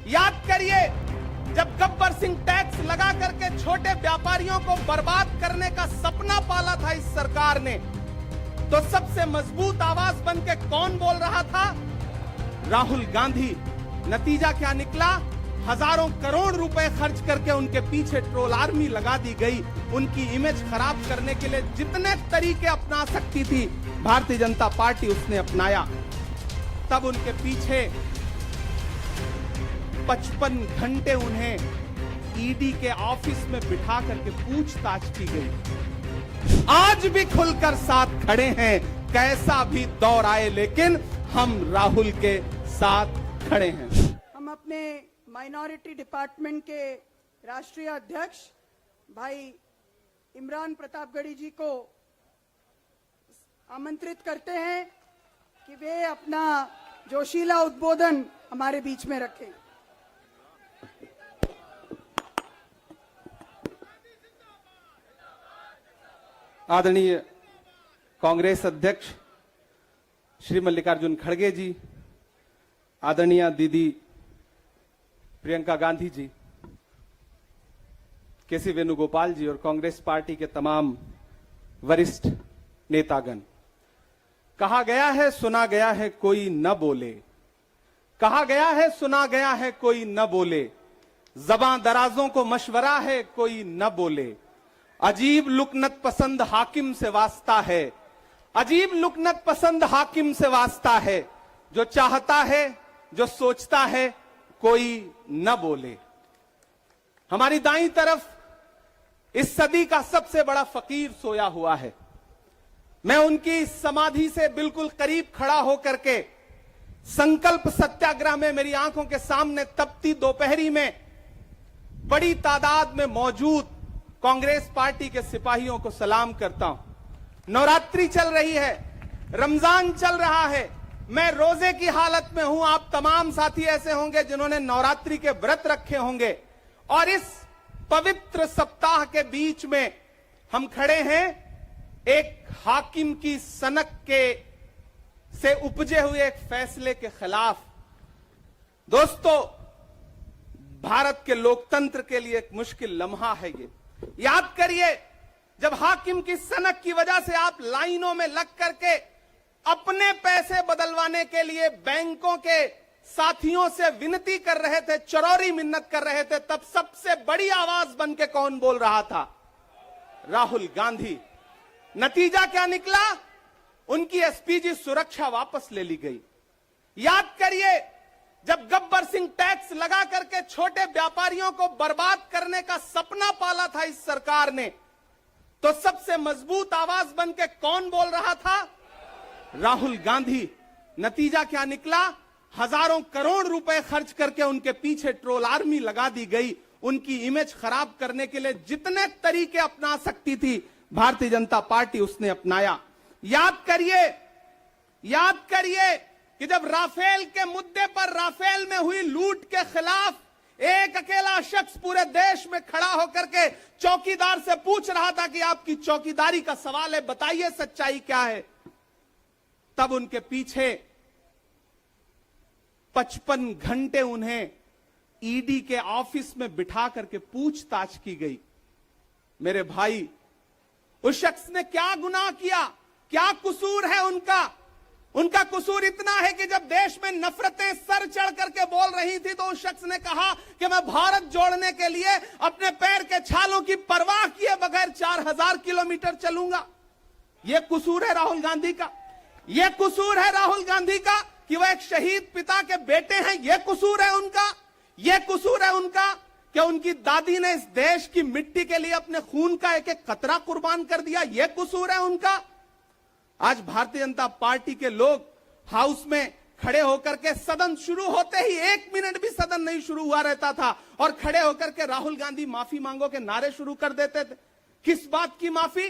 याद करिए, जब गब्बर सिंह टैक्स लगा करके छोटे व्यापारियों को बर्बाद करने का सपना पाला था इस सरकार ने, तो सबसे मजबूत आवाज बन के कौन बोल रहा था? राहुल गांधी। नतीजा क्या निकला? हजारों करोड़ रुपए खर्च करके उनके पीछे ट्रोल आर्मी लगा दी गई। उनकी इमेज खराब करने के लिए जितने तरीके अपना सकती थी भारतीय जनता पार्टी, उसने अपनाया। तब उनके पीछे 55 घंटे उन्हें ईडी के ऑफिस में बिठा करके पूछताछ की गई। आज भी खुलकर साथ खड़े हैं, कैसा भी दौर आए, लेकिन हम राहुल के साथ खड़े हैं। हम अपने माइनॉरिटी डिपार्टमेंट के राष्ट्रीय अध्यक्ष भाई इमरान प्रतापगढ़ी जी को आमंत्रित करते हैं कि वे अपना जोशीला उद्बोधन हमारे बीच में रखें। आदरणीय कांग्रेस अध्यक्ष श्री मल्लिकार्जुन खड़गे जी, आदरणीय दीदी प्रियंका गांधी जी, केसी वेणुगोपाल जी और कांग्रेस पार्टी के तमाम वरिष्ठ नेतागण, कहा गया है सुना गया है कोई न बोले, कहा गया है सुना गया है कोई न बोले, ज़बां दराजों को मशवरा है कोई न बोले, अजीब लुकनत पसंद हाकिम से वास्ता है, अजीब लुकनत पसंद हाकिम से वास्ता है, जो चाहता है जो सोचता है कोई न बोले। हमारी दाईं तरफ इस सदी का सबसे बड़ा फकीर सोया हुआ है। मैं उनकी समाधि से बिल्कुल करीब खड़ा होकर के संकल्प सत्याग्रह में मेरी आंखों के सामने तपती दोपहरी में बड़ी तादाद में मौजूद कांग्रेस पार्टी के सिपाहियों को सलाम करता हूं। नवरात्रि चल रही है, रमजान चल रहा है, मैं रोजे की हालत में हूं। आप तमाम साथी ऐसे होंगे जिन्होंने नवरात्रि के व्रत रखे होंगे, और इस पवित्र सप्ताह के बीच में हम खड़े हैं एक हाकिम की सनक के से उपजे हुए एक फैसले के खिलाफ। दोस्तों, भारत के लोकतंत्र के लिए एक मुश्किल लम्हा है ये। याद करिए, जब हाकिम की सनक की वजह से आप लाइनों में लग करके अपने पैसे बदलवाने के लिए बैंकों के साथियों से विनती कर रहे थे, चरौरी मिन्नत कर रहे थे, तब सबसे बड़ी आवाज बन के कौन बोल रहा था? राहुल गांधी। नतीजा क्या निकला? उनकी एसपीजी सुरक्षा वापस ले ली गई। याद करिए, जब गब्बर सिंह टैक्स लगा करके छोटे व्यापारियों को बर्बाद करने का सपना पाला था इस सरकार ने, तो सबसे मजबूत आवाज बन के कौन बोल रहा था? राहुल गांधी। नतीजा क्या निकला? हजारों करोड़ रुपए खर्च करके उनके पीछे ट्रोल आर्मी लगा दी गई। उनकी इमेज खराब करने के लिए जितने तरीके अपना सकती थी भारतीय जनता पार्टी, उसने अपनाया। याद करिए कि जब राफेल के मुद्दे पर, राफेल में हुई लूट के खिलाफ एक अकेला शख्स पूरे देश में खड़ा होकर के चौकीदार से पूछ रहा था कि आपकी चौकीदारी का सवाल है, बताइए सच्चाई क्या है, तब उनके पीछे 55 घंटे उन्हें ईडी के ऑफिस में बिठा करके पूछताछ की गई। मेरे भाई, उस शख्स ने क्या गुनाह किया? क्या कसूर है उनका? उनका कसूर इतना है कि जब देश में नफरतें सर चढ़ करके बोल रही थी, तो उस शख्स ने कहा कि मैं भारत जोड़ने के लिए अपने पैर के छालों की परवाह किए बगैर 4000 किलोमीटर चलूंगा। यह कसूर है राहुल गांधी का। यह कसूर है राहुल गांधी का कि वह एक शहीद पिता के बेटे हैं। यह कसूर है उनका। यह कसूर है उनका कि उनकी दादी ने इस देश की मिट्टी के लिए अपने खून का एक एक कतरा कुर्बान कर दिया। यह कसूर है उनका। आज भारतीय जनता पार्टी के लोग हाउस में खड़े होकर के, सदन शुरू होते ही 1 मिनट भी सदन नहीं शुरू हुआ रहता था, और खड़े होकर के राहुल गांधी माफी मांगो के नारे शुरू कर देते थे। किस बात की माफी?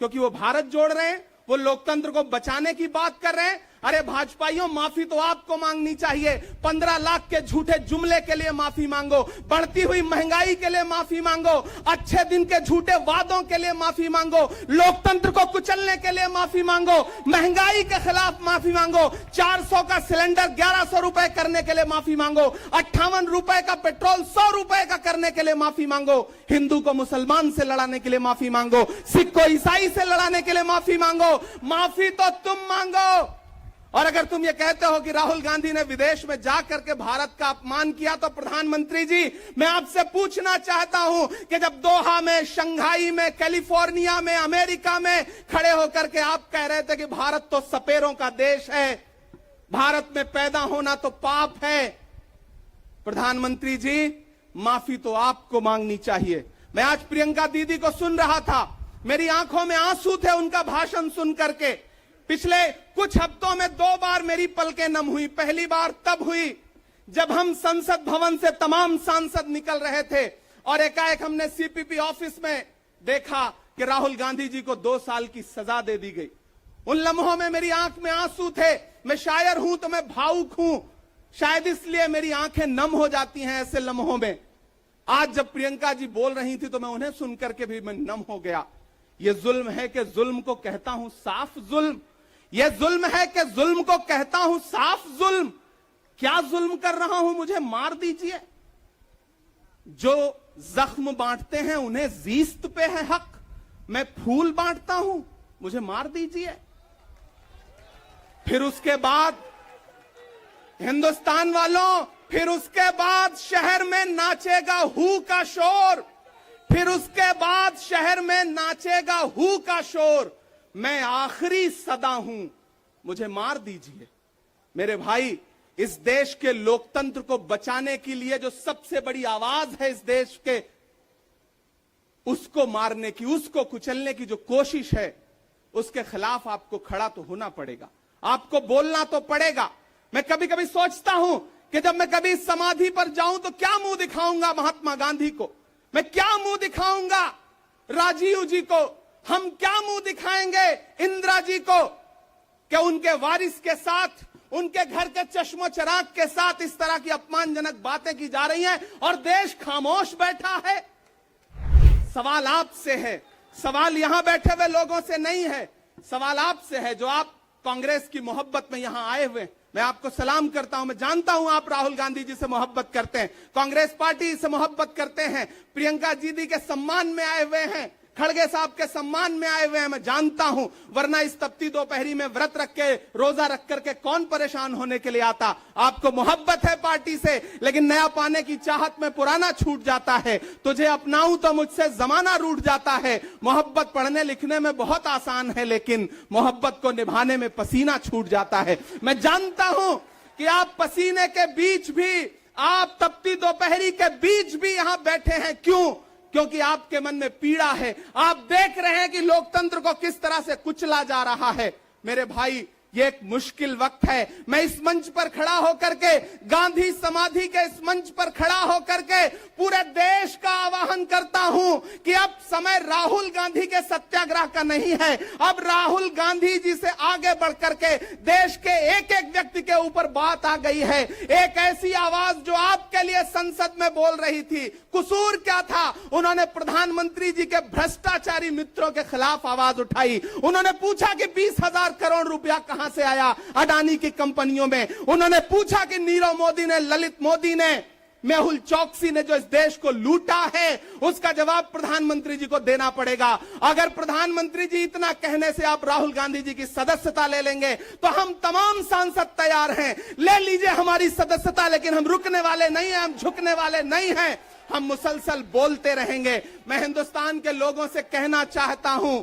क्योंकि वो भारत जोड़ रहे हैं, वो लोकतंत्र को बचाने की बात कर रहे हैं। अरे भाजपाइयों, माफी तो आपको मांगनी चाहिए। 15 लाख के झूठे जुमले के लिए माफी मांगो, बढ़ती हुई महंगाई के लिए माफी मांगो, अच्छे दिन के झूठे वादों के लिए माफी मांगो, लोकतंत्र को कुचलने के लिए माफी मांगो, महंगाई के खिलाफ माफी मांगो, 400 का सिलेंडर 1100 रुपए करने के लिए माफी मांगो, 58 रुपए का पेट्रोल 100 रुपए का करने के लिए माफी मांगो, हिंदू को मुसलमान से लड़ाने के लिए माफी मांगो, सिख को ईसाई से लड़ाने के लिए माफी मांगो। माफी तो तुम मांगो। और अगर तुम ये कहते हो कि राहुल गांधी ने विदेश में जाकर के भारत का अपमान किया, तो प्रधानमंत्री जी, मैं आपसे पूछना चाहता हूं कि जब दोहा में, शंघाई में, कैलिफोर्निया में, अमेरिका में खड़े होकर के आप कह रहे थे कि भारत तो सपेरों का देश है, भारत में पैदा होना तो पाप है, प्रधानमंत्री जी, माफी तो आपको मांगनी चाहिए। मैं आज प्रियंका दीदी को सुन रहा था, मेरी आंखों में आंसू थे उनका भाषण सुन करके। पिछले कुछ हफ्तों में 2 बार मेरी पलकें नम हुई। पहली बार तब हुई जब हम संसद भवन से तमाम सांसद निकल रहे थे और एकाएक हमने सीपीपी ऑफिस में देखा कि राहुल गांधी जी को 2 साल की सजा दे दी गई। उन लम्हों में मेरी आंख में आंसू थे। मैं शायर हूं तो मैं भावुक हूं, शायद इसलिए मेरी आंखें नम हो जाती हैं ऐसे लम्हों में। आज जब प्रियंका जी बोल रही थी तो मैं उन्हें सुनकर के भी मैं नम हो गया। ये जुल्म है कि जुल्म को कहता हूं साफ जुल्म, ये जुल्म है कि जुल्म को कहता हूं साफ जुल्म। क्या जुल्म कर रहा हूं, मुझे मार दीजिए। जो जख्म बांटते हैं उन्हें जीस्त पे है हक, मैं फूल बांटता हूं, मुझे मार दीजिए। फिर उसके बाद हिंदुस्तान वालों, फिर उसके बाद शहर में नाचेगा हू का शोर, फिर उसके बाद शहर में नाचेगा हू का शोर। मैं आखिरी सदा हूं, मुझे मार दीजिए। मेरे भाई, इस देश के लोकतंत्र को बचाने के लिए जो सबसे बड़ी आवाज है इस देश के, उसको मारने की, उसको कुचलने की जो कोशिश है, उसके खिलाफ आपको खड़ा तो होना पड़ेगा, आपको बोलना तो पड़ेगा। मैं कभी कभी सोचता हूं कि जब मैं कभी समाधि पर जाऊं तो क्या मुंह दिखाऊंगा महात्मा गांधी को, मैं क्या मुंह दिखाऊंगा राजीव जी को, हम क्या मुंह दिखाएंगे इंदिरा जी को, कि उनके वारिस के साथ, उनके घर के चश्मो चिराग के साथ इस तरह की अपमानजनक बातें की जा रही हैं और देश खामोश बैठा है। सवाल आपसे है, सवाल यहां बैठे हुए लोगों से नहीं है, सवाल आपसे है जो आप कांग्रेस की मोहब्बत में यहां आए हुए। मैं आपको सलाम करता हूं, मैं जानता हूं आप राहुल गांधी जी से मोहब्बत करते हैं, कांग्रेस पार्टी से मोहब्बत करते हैं, प्रियंका दीदी के सम्मान में आए हुए हैं, खड़गे साहब के सम्मान में आए हुए हैं, मैं जानता हूं। वरना इस तपती दोपहरी में व्रत रख के, रोजा रख करके कौन परेशान होने के लिए आता। आपको मोहब्बत है पार्टी से, लेकिन नया पाने की चाहत में पुराना छूट जाता है। तुझे अपनाऊं तो मुझसे जमाना रूठ जाता है। मोहब्बत पढ़ने लिखने में बहुत आसान है, लेकिन मोहब्बत को निभाने में पसीना छूट जाता है। मैं जानता हूं कि आप पसीने के बीच भी, आप तपती दोपहरी के बीच भी यहां बैठे हैं। क्यों? क्योंकि आपके मन में पीड़ा है। आप देख रहे हैं कि लोकतंत्र को किस तरह से कुचला जा रहा है। मेरे भाई, ये एक मुश्किल वक्त है। मैं इस मंच पर खड़ा होकर के, गांधी समाधि के इस मंच पर खड़ा होकर के पूरे देश का आह्वान करता हूं कि अब समय राहुल गांधी के सत्याग्रह का नहीं है। अब राहुल गांधी जी से आगे बढ़ करके देश के एक एक व्यक्ति के ऊपर बात आ गई है। एक ऐसी आवाज जो आपके लिए संसद में बोल रही थी, कसूर क्या था? उन्होंने प्रधानमंत्री जी के भ्रष्टाचारी मित्रों के खिलाफ आवाज उठाई। उन्होंने पूछा कि 20,000 करोड़ रुपया कहां से आया अडानी की कंपनियों में। उन्होंने पूछा कि नीरव मोदी ने, ललित मोदी ने, मेहुल चौकसी ने जो इस देश को लूटा है, उसका जवाब प्रधानमंत्री जी को देना पड़ेगा। अगर प्रधानमंत्री जी इतना कहने से आप राहुल गांधी जी की सदस्यता ले लेंगे तो हम तमाम सांसद तैयार हैं। ले लीजिए हमारी सदस्यता, लेकिन हम रुकने वाले नहीं हैं, हम झुकने वाले नहीं हैं, हम मुसलसल बोलते रहेंगे। मैं हिंदुस्तान के लोगों से कहना चाहता हूं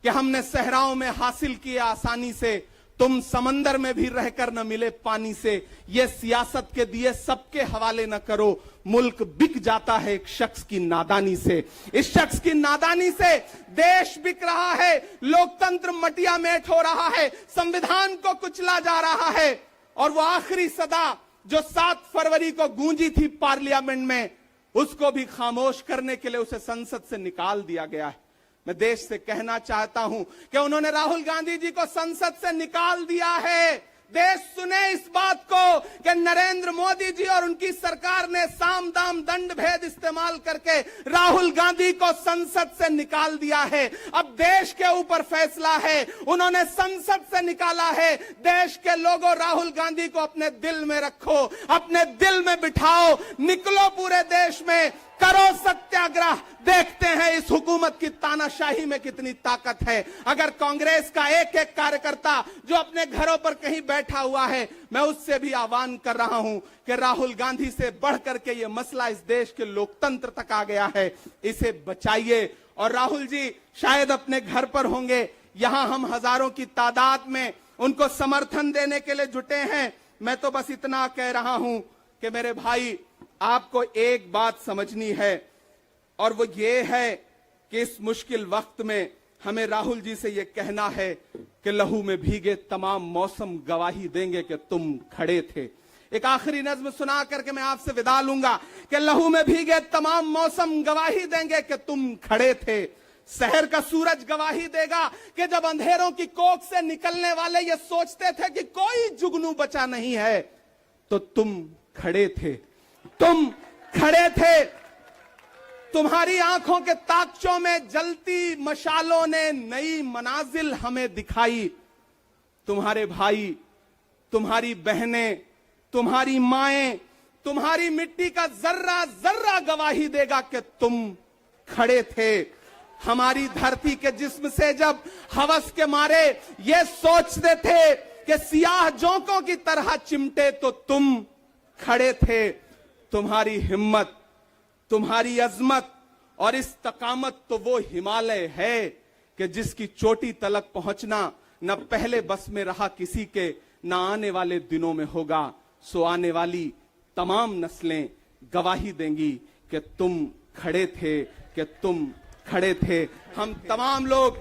कि हमने सहराओं में हासिल किया आसानी से, तुम समंदर में भी रहकर न मिले पानी से। ये सियासत के दिए सबके हवाले न करो, मुल्क बिक जाता है एक शख्स की नादानी से। इस शख्स की नादानी से देश बिक रहा है, लोकतंत्र मटिया मेट हो रहा है, संविधान को कुचला जा रहा है। और वो आखिरी सदा जो 7 फरवरी को गूंजी थी पार्लियामेंट में, उसको भी खामोश करने के लिए उसे संसद से निकाल दिया गया है। मैं देश से कहना चाहता हूं कि उन्होंने राहुल गांधी जी को संसद से निकाल दिया है। देश सुने इस बात को कि नरेंद्र मोदी जी और उनकी सरकार ने साम दाम दंड भेद इस्तेमाल करके राहुल गांधी को संसद से निकाल दिया है। अब देश के ऊपर फैसला है, उन्होंने संसद से निकाला है। देश के लोगों, राहुल गांधी को अपने दिल में रखो, अपने दिल में बिठाओ, निकलो पूरे देश में, करो सत्याग्रह। देखते हैं इस हुकूमत की तानाशाही में कितनी ताकत है। अगर कांग्रेस का एक एक कार्यकर्ता जो अपने घरों पर कहीं बैठा हुआ है, मैं उससे भी आह्वान कर रहा हूं कि राहुल गांधी से बढ़कर के ये मसला इस देश के लोकतंत्र तक आ गया है, इसे बचाइए। और राहुल जी शायद अपने घर पर होंगे, यहां हम हजारों की तादाद में उनको समर्थन देने के लिए जुटे हैं। मैं तो बस इतना कह रहा हूं कि मेरे भाई, आपको एक बात समझनी है, और वो ये है कि इस मुश्किल वक्त में हमें राहुल जी से ये कहना है कि लहू में भीगे तमाम मौसम गवाही देंगे कि तुम खड़े थे। एक आखिरी नज्म सुना करके मैं आपसे विदा लूंगा कि लहू में भीगे तमाम मौसम गवाही देंगे कि तुम खड़े थे। शहर का सूरज गवाही देगा कि जब अंधेरों की कोख से निकलने वाले ये सोचते थे कि कोई जुगनू बचा नहीं है, तो तुम खड़े थे, तुम खड़े थे। तुम्हारी आंखों के ताकचों में जलती मशालों ने नई मनाजिल हमें दिखाई। तुम्हारे भाई, तुम्हारी बहनें, तुम्हारी माएं, तुम्हारी मिट्टी का जर्रा जर्रा गवाही देगा कि तुम खड़े थे। हमारी धरती के जिस्म से जब हवस के मारे ये सोचते थे कि सियाह जोंकों की तरह चिमटे, तो तुम खड़े थे। तुम्हारी हिम्मत, तुम्हारी अजमत और इस्तकामत तो वो हिमालय है कि जिसकी चोटी तलक पहुंचना न पहले बस में रहा किसी के, न आने वाले दिनों में होगा। सो आने वाली तमाम नस्लें गवाही देंगी कि तुम खड़े थे, कि तुम खड़े थे। हम तमाम लोग,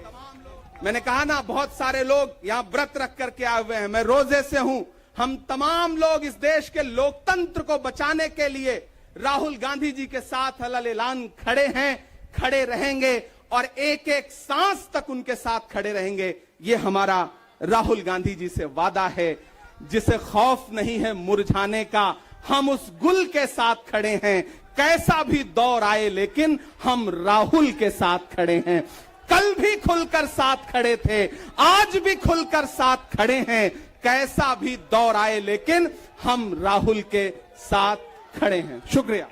मैंने कहा ना, बहुत सारे लोग यहां व्रत रख करके आए हुए हैं, मैं रोजे से हूं। हम तमाम लोग इस देश के लोकतंत्र को बचाने के लिए राहुल गांधी जी के साथ अलल ऐलान खड़े हैं, खड़े रहेंगे और एक एक सांस तक उनके साथ खड़े रहेंगे। ये हमारा राहुल गांधी जी से वादा है। जिसे खौफ नहीं है मुरझाने का, हम उस गुल के साथ खड़े हैं। कैसा भी दौर आए, लेकिन हम राहुल के साथ खड़े हैं। कल भी खुलकर साथ खड़े थे, आज भी खुलकर साथ खड़े हैं। कैसा भी दौर आए, लेकिन हम राहुल के साथ खड़े हैं। शुक्रिया।